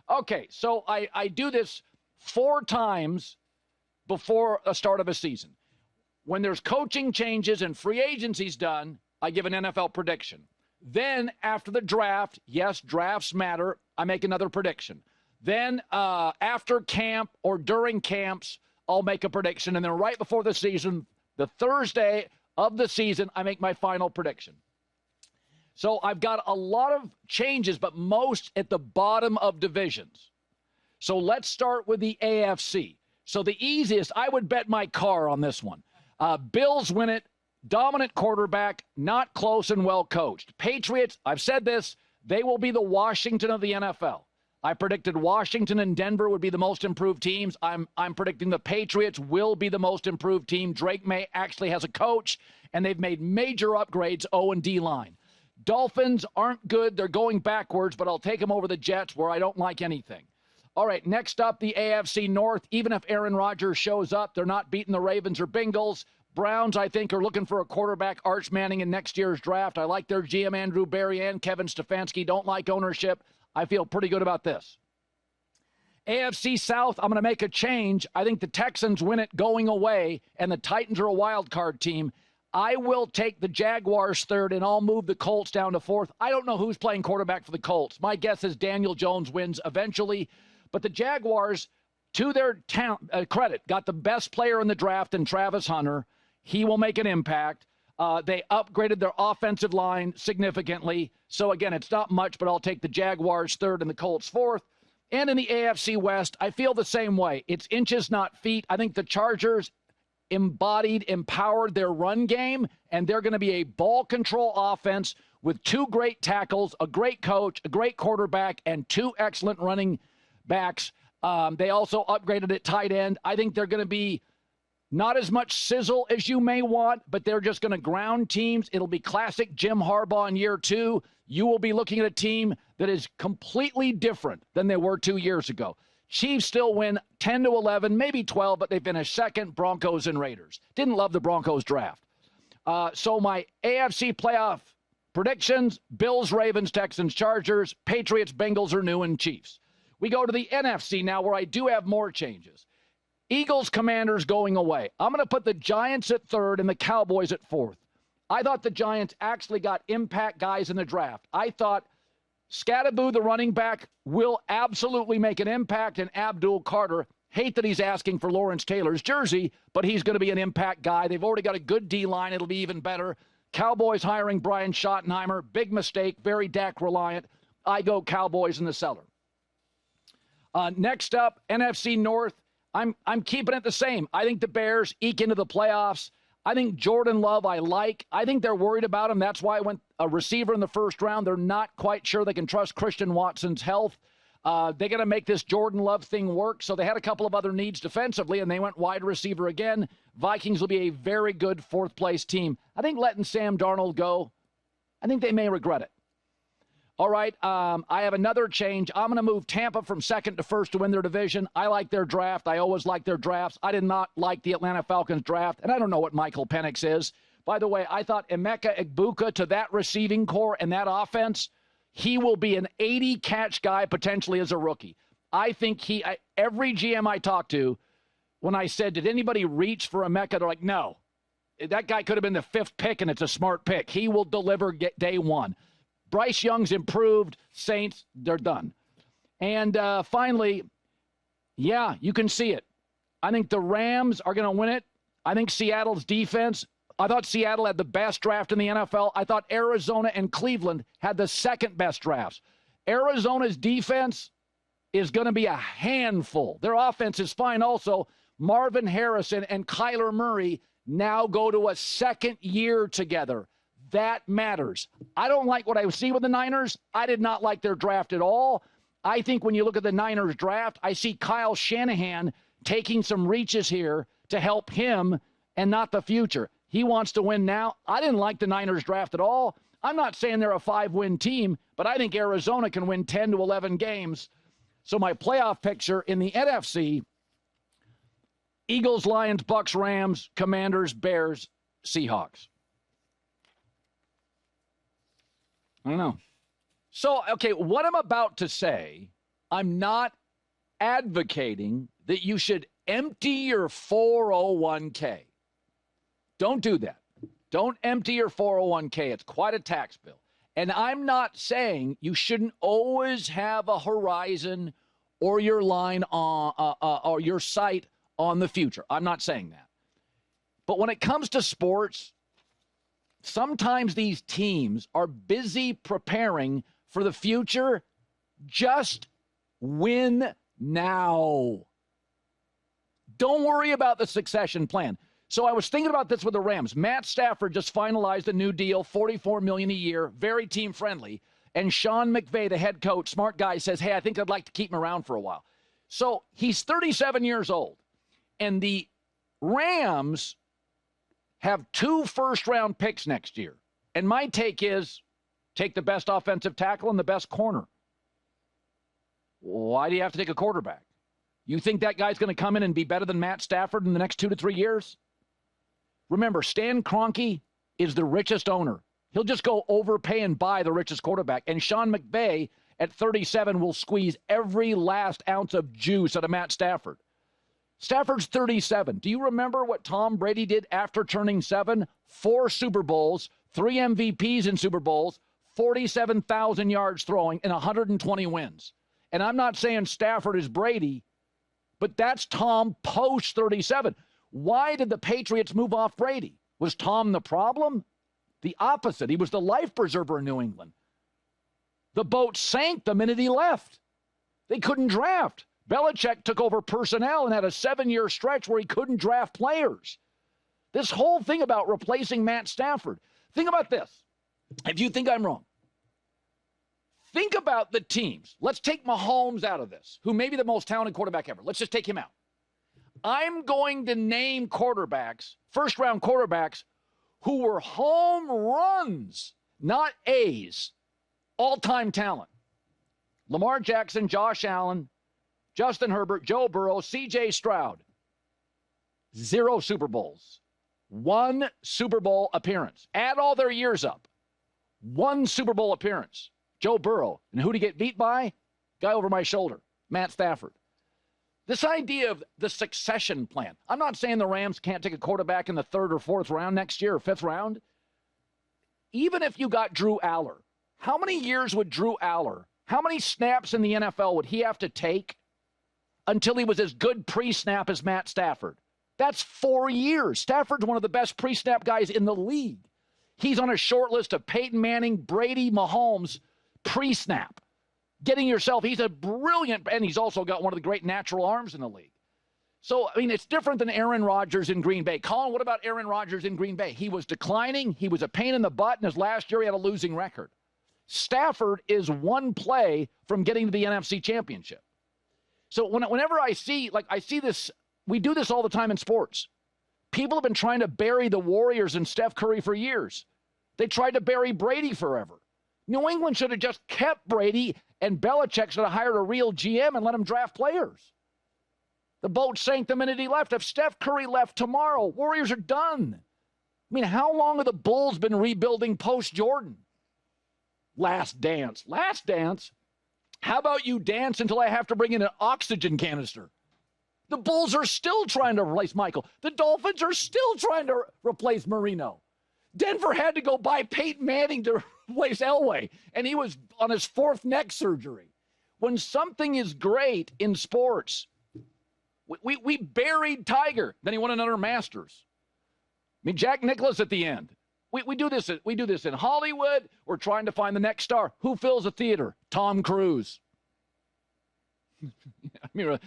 Okay, so I do this 4 times before the start of a season. When there's coaching changes and free agency's done, I give an NFL prediction. Then after the draft, yes, drafts matter, I make another prediction. Then after camp or during camps, I'll make a prediction. And then right before the season, the Thursday of the season, I make my final prediction. So I've got a lot of changes, but most at the bottom of divisions. So let's start with the AFC. So the easiest, I would bet my car on this one. Bills win it. Dominant quarterback, not close and well coached. Patriots, I've said this, they will be the Washington of the NFL. I predicted Washington and Denver would be the most improved teams. I'm predicting the Patriots will be the most improved team. Drake May actually has a coach, and they've made major upgrades, O and D line. Dolphins aren't good. They're going backwards, but I'll take them over the Jets where I don't like anything. All right, next up, the AFC North. Even if Aaron Rodgers shows up, they're not beating the Ravens or Bengals. Browns, I think, are looking for a quarterback, Arch Manning, in next year's draft. I like their GM, Andrew Berry, and Kevin Stefanski. Don't like ownership. I feel pretty good about this. AFC South, I'm going to make a change. I think the Texans win it going away, and the Titans are a wild card team. I will take the Jaguars third, and I'll move the Colts down to fourth. I don't know who's playing quarterback for the Colts. My guess is Daniel Jones wins eventually. But the Jaguars, to their credit, got the best player in the draft in Travis Hunter. He will make an impact. They upgraded their offensive line significantly. So, again, it's not much, but I'll take the Jaguars third and the Colts fourth. And in the AFC West, I feel the same way. It's inches, not feet. I think the Chargers empowered their run game, and they're going to be a ball control offense with 2 great tackles, a great coach, a great quarterback, and 2 excellent running backs. They also upgraded at tight end. I think they're going to be not as much sizzle as you may want, but they're just going to ground teams. It'll be classic Jim Harbaugh in year 2. You will be looking at a team that is completely different than they were 2 years ago. Chiefs still win 10-11, maybe 12, but they finish second, Broncos and Raiders. Didn't love the Broncos draft. So my AFC playoff predictions, Bills, Ravens, Texans, Chargers, Patriots, Bengals are new, and Chiefs. We go to the NFC now, where I do have more changes. Eagles, Commanders going away. I'm going to put the Giants at third and the Cowboys at fourth. I thought the Giants actually got impact guys in the draft. I thought Scatterboo, the running back, will absolutely make an impact, and Abdul Carter, hate that he's asking for Lawrence Taylor's jersey, but he's going to be an impact guy. They've already got a good D-line. It'll be even better. Cowboys hiring Brian Schottenheimer. Big mistake, very Dak reliant. I go Cowboys in the cellar. Next up, NFC North. I'm keeping it the same. I think the Bears eke into the playoffs. I think Jordan Love I like. I think they're worried about him. That's why I went a receiver in the first round. They're not quite sure they can trust Christian Watson's health. They're going to make this Jordan Love thing work. So they had a couple of other needs defensively, and they went wide receiver again. Vikings will be a very good fourth-place team. I think letting Sam Darnold go, I think they may regret it. All right, I have another change. I'm going to move Tampa from second to first to win their division. I like their draft. I always like their drafts. I did not like the Atlanta Falcons draft, and I don't know what Michael Penix is. By the way, I thought Emeka Egbuka to that receiving core and that offense, he will be an 80-catch guy potentially as a rookie. I think every GM I talked to, when I said, did anybody reach for Emeka, they're like, no. That guy could have been the 5th pick, and it's a smart pick. He will deliver day one. Bryce Young's improved. Saints, they're done. And finally, yeah, you can see it. I think the Rams are going to win it. I think Seattle's defense, I thought Seattle had the best draft in the NFL. I thought Arizona and Cleveland had the second best drafts. Arizona's defense is going to be a handful. Their offense is fine also. Marvin Harrison and Kyler Murray now go to a second year together. That matters. I don't like what I see with the Niners. I did not like their draft at all. I think when you look at the Niners draft, I see Kyle Shanahan taking some reaches here to help him and not the future. He wants to win now. I didn't like the Niners draft at all. I'm not saying they're a 5-win team, but I think Arizona can win 10 to 11 games. So my playoff picture in the NFC, Eagles, Lions, Bucks, Rams, Commanders, Bears, Seahawks. I don't know. So, okay, what I'm about to say I'm not advocating that you should empty your 401k. Don't do that. Don't empty your 401k. It's quite a tax bill. And I'm not saying you shouldn't always have a horizon or your line on or your sight on the future. I'm not saying that. But when it comes to sports, sometimes these teams are busy preparing for the future. Just win now. Don't worry about the succession plan. So I was thinking about this with the Rams. Matt Stafford just finalized a new deal, $44 million a year, very team friendly. And Sean McVay, the head coach, smart guy, says, hey, I think I'd like to keep him around for a while. So he's 37 years old. And the Rams have 2 first-round picks next year. And my take is take the best offensive tackle and the best corner. Why do you have to take a quarterback? You think that guy's going to come in and be better than Matt Stafford in the next 2 to 3 years? Remember, Stan Kroenke is the richest owner. He'll just go overpay and buy the richest quarterback. And Sean McVay at 37 will squeeze every last ounce of juice out of Matt Stafford. Stafford's 37. Do you remember what Tom Brady did after turning 7? 4 Super Bowls, 3 MVPs in Super Bowls, 47,000 yards throwing, and 120 wins. And I'm not saying Stafford is Brady, but that's Tom post 37. Why did the Patriots move off Brady? Was Tom the problem? The opposite. He was the life preserver in New England. The boat sank the minute he left. They couldn't draft. Belichick took over personnel and had a 7-year stretch where he couldn't draft players. This whole thing about replacing Matt Stafford. Think about this. If you think I'm wrong, think about the teams. Let's take Mahomes out of this, who may be the most talented quarterback ever. Let's just take him out. I'm going to name quarterbacks, first-round quarterbacks, who were home runs, not A's, all-time talent. Lamar Jackson, Josh Allen, Justin Herbert, Joe Burrow, C.J. Stroud. 0 Super Bowls. 1 Super Bowl appearance. Add all their years up. 1 Super Bowl appearance. Joe Burrow. And who to get beat by? Guy over my shoulder, Matt Stafford. This idea of the succession plan. I'm not saying the Rams can't take a quarterback in the 3rd or 4th round next year or 5th round. Even if you got Drew Aller, how many years would Drew Aller, how many snaps in the NFL would he have to take until he was as good pre-snap as Matt Stafford? That's 4 years. Stafford's one of the best pre-snap guys in the league. He's on a short list of Peyton Manning, Brady, Mahomes, pre-snap. Getting yourself, he's a brilliant, and he's also got one of the great natural arms in the league. So, I mean, it's different than Aaron Rodgers in Green Bay. Colin, what about Aaron Rodgers in Green Bay? He was declining. He was a pain in the butt, and his last year he had a losing record. Stafford is 1 play from getting to the NFC Championship. So whenever I see this, we do this all the time in sports. People have been trying to bury the Warriors and Steph Curry for years. They tried to bury Brady forever. New England should have just kept Brady, and Belichick should have hired a real GM and let him draft players. The boat sank the minute he left. If Steph Curry left tomorrow, Warriors are done. I mean, how long have the Bulls been rebuilding post-Jordan? Last dance. Last dance? How about you dance until I have to bring in an oxygen canister? The Bulls are still trying to replace Michael. The Dolphins are still trying to replace Marino. Denver had to go buy Peyton Manning to replace Elway, and he was on his 4th neck surgery. When something is great in sports, we buried Tiger. Then he won another Masters. I mean, Jack Nicklaus at the end. We do this in Hollywood. We're trying to find the next star. Who fills a theater? Tom Cruise. I mean,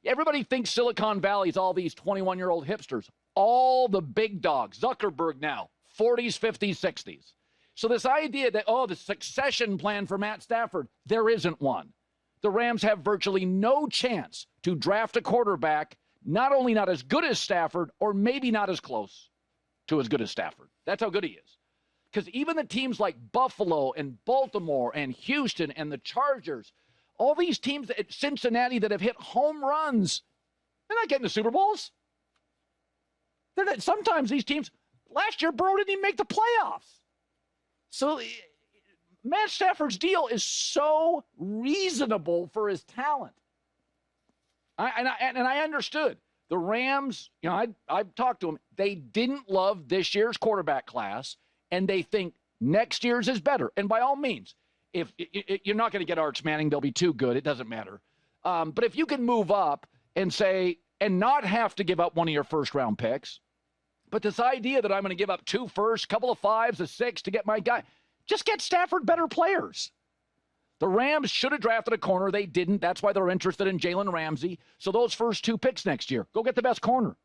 everybody thinks Silicon Valley is all these 21-year-old hipsters. All the big dogs. Zuckerberg now, 40s, 50s, 60s. So this idea that, the succession plan for Matt Stafford, there isn't one. The Rams have virtually no chance to draft a quarterback, not only not as good as Stafford, or maybe not as close to as good as Stafford. That's how good he is. Because even the teams like Buffalo and Baltimore and Houston and the Chargers, all these teams at Cincinnati that have hit home runs, they're not getting the Super Bowls. They're not, sometimes these teams, last year Burrow didn't even make the playoffs. So Matt Stafford's deal is so reasonable for his talent. And I understood. The Rams, I've talked to them. They didn't love this year's quarterback class, and they think next year's is better. And by all means, if you're not going to get Arch Manning, they'll be too good. It doesn't matter. But if you can move up and say, and not have to give up one of your first-round picks, but this idea that I'm going to give up 2 firsts, couple of 5s, a 6 to get my guy, just get Stafford better players. The Rams should have drafted a corner. They didn't. That's why they're interested in Jalen Ramsey. So those first 2 picks next year, go get the best corner.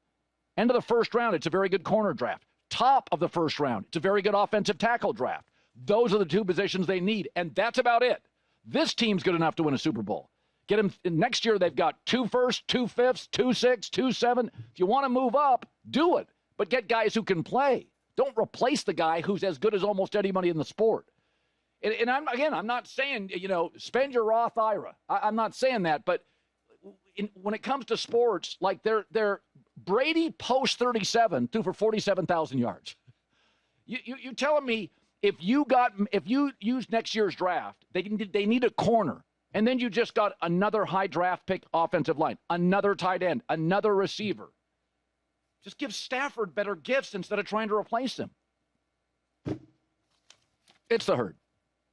End of the first round, it's a very good corner draft. Top of the first round, it's a very good offensive tackle draft. Those are the 2 positions they need, and that's about it. This team's good enough to win a Super Bowl. Get them next year. They've got 2 firsts, 2 fifths, 2 6, 2 7. If you want to move up, do it, but get guys who can play. Don't replace the guy who's as good as almost anybody in the sport. And I'm not saying, spend your Roth IRA. I'm not saying that, but when it comes to sports, like they're Brady post 37 threw for 47,000 yards. You telling me if you use next year's draft, they need a corner, and then you just got another high draft pick offensive line, another tight end, another receiver. Just give Stafford better gifts instead of trying to replace him. It's the Herd.